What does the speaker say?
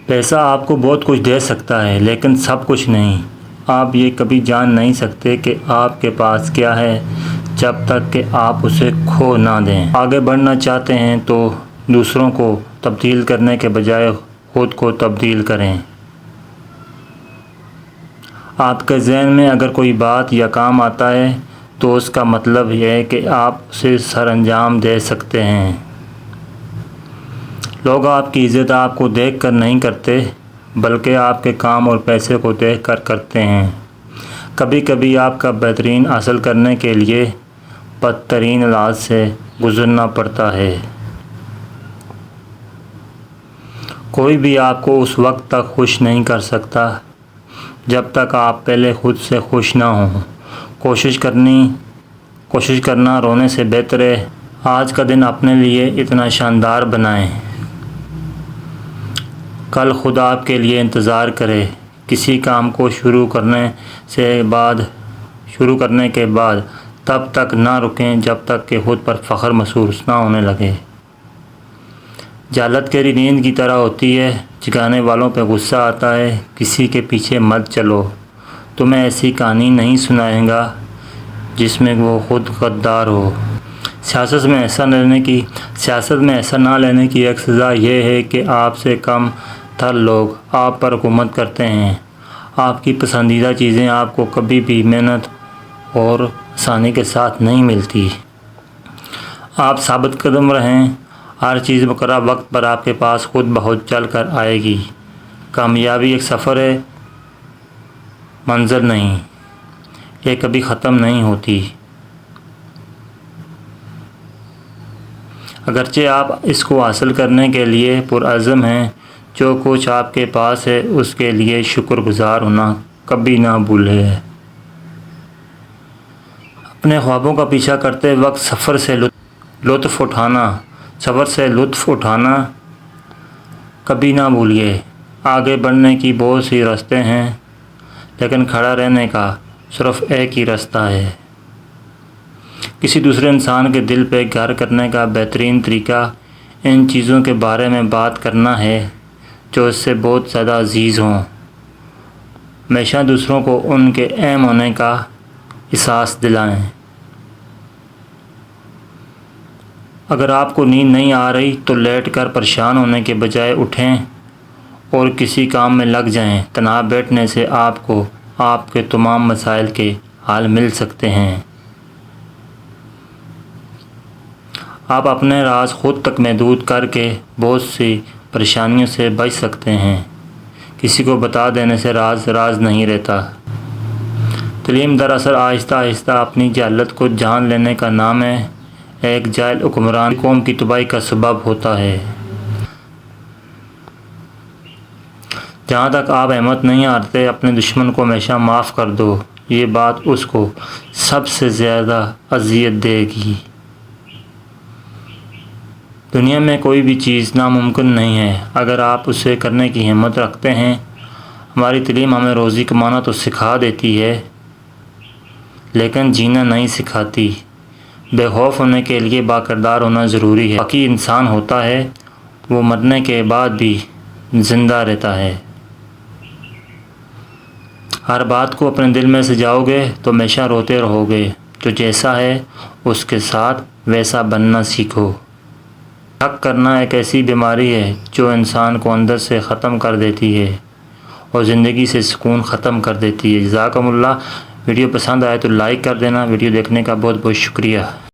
پیسہ آپ کو بہت کچھ دے سکتا ہے لیکن سب کچھ نہیں۔ آپ یہ کبھی جان نہیں سکتے کہ آپ کے پاس کیا ہے جب تک کہ آپ اسے کھو نہ دیں۔ آگے بڑھنا چاہتے ہیں تو دوسروں کو تبدیل کرنے کے بجائے خود کو تبدیل کریں۔ آپ کے ذہن میں اگر کوئی بات یا کام آتا ہے تو اس کا مطلب یہ ہے کہ آپ اسے سر انجام دے سکتے ہیں۔ لوگ آپ کی عزت آپ کو دیکھ کر نہیں کرتے بلکہ آپ کے کام اور پیسے کو دیکھ کر کرتے ہیں۔ کبھی کبھی آپ کا بہترین حاصل کرنے کے لیے بدترین حالات سے گزرنا پڑتا ہے۔ کوئی بھی آپ کو اس وقت تک خوش نہیں کر سکتا جب تک آپ پہلے خود سے خوش نہ ہوں۔ کوشش کرنا رونے سے بہتر ہے۔ آج کا دن اپنے لیے اتنا شاندار بنائیں کل خود آپ کے لیے انتظار کرے۔ کسی کام کو شروع کرنے کے بعد تب تک نہ رکیں جب تک کہ خود پر فخر محسوس نہ ہونے لگے۔ جہالت گہری نیند کی طرح ہوتی ہے، جگانے والوں پہ غصہ آتا ہے۔ کسی کے پیچھے مت چلو، تمہیں ایسی کہانی نہیں سنائے گا جس میں وہ خود غدار ہو۔ سیاست میں حصہ نہ لینے کی ایک سزا یہ ہے کہ آپ سے کم تر لوگ آپ پر حکومت کرتے ہیں۔ آپ کی پسندیدہ چیزیں آپ کو کبھی بھی محنت اور آسانی کے ساتھ نہیں ملتی۔ آپ ثابت قدم رہیں، ہر چیز مقررہ وقت پر آپ کے پاس خود بخود چل کر آئے گی۔ کامیابی ایک سفر ہے، منزل نہیں۔ یہ کبھی ختم نہیں ہوتی۔ اگرچہ آپ اس کو حاصل کرنے کے لیے پرعزم ہیں، جو کچھ آپ کے پاس ہے اس کے لیے شکر گزار ہونا کبھی نہ بھولیں۔ اپنے خوابوں کا پیچھا کرتے وقت سفر سے لطف اٹھانا کبھی نہ بھولیے۔ آگے بڑھنے کی بہت سی راستے ہیں لیکن کھڑا رہنے کا صرف ایک ہی راستہ ہے۔ کسی دوسرے انسان کے دل پہ گھر کرنے کا بہترین طریقہ ان چیزوں کے بارے میں بات کرنا ہے جو اس سے بہت زیادہ عزیز ہوں۔ ہمیشہ دوسروں کو ان کے اہم ہونے کا احساس دلائیں۔ اگر آپ کو نیند نہیں آ رہی تو لیٹ کر پریشان ہونے کے بجائے اٹھیں اور کسی کام میں لگ جائیں۔ تنہا بیٹھنے سے آپ کو آپ کے تمام مسائل کے حل مل سکتے ہیں۔ آپ اپنے راز خود تک محدود کر کے بہت سی پریشانیوں سے بچ سکتے ہیں۔ کسی کو بتا دینے سے راز نہیں رہتا۔ تعلیم دراصل آہستہ آہستہ اپنی جہالت کو جان لینے کا نام ہے۔ ایک جاہل حکمران قوم کی تباہی کا سبب ہوتا ہے۔ جہاں تک آپ ہمت نہیں ہارتے، اپنے دشمن کو ہمیشہ معاف کر دو۔ یہ بات اس کو سب سے زیادہ اذیت دے گی۔ دنیا میں کوئی بھی چیز ناممکن نہیں ہے اگر آپ اسے کرنے کی ہمت رکھتے ہیں۔ ہماری تعلیم ہمیں روزی کمانا تو سکھا دیتی ہے لیکن جینا نہیں سکھاتی۔ بے خوف ہونے کے لیے باکردار ہونا ضروری ہے۔ باقی انسان ہوتا ہے، وہ مرنے کے بعد بھی زندہ رہتا ہے۔ ہر بات کو اپنے دل میں سجاؤ گے تو ہمیشہ روتے رہو گے۔ جو جیسا ہے اس کے ساتھ ویسا بننا سیکھو۔ حق کرنا ایک ایسی بیماری ہے جو انسان کو اندر سے ختم کر دیتی ہے اور زندگی سے سکون ختم کر دیتی ہے۔ جزاکم اللہ۔ ویڈیو پسند آئے تو لائک کر دینا۔ ویڈیو دیکھنے کا بہت بہت شکریہ۔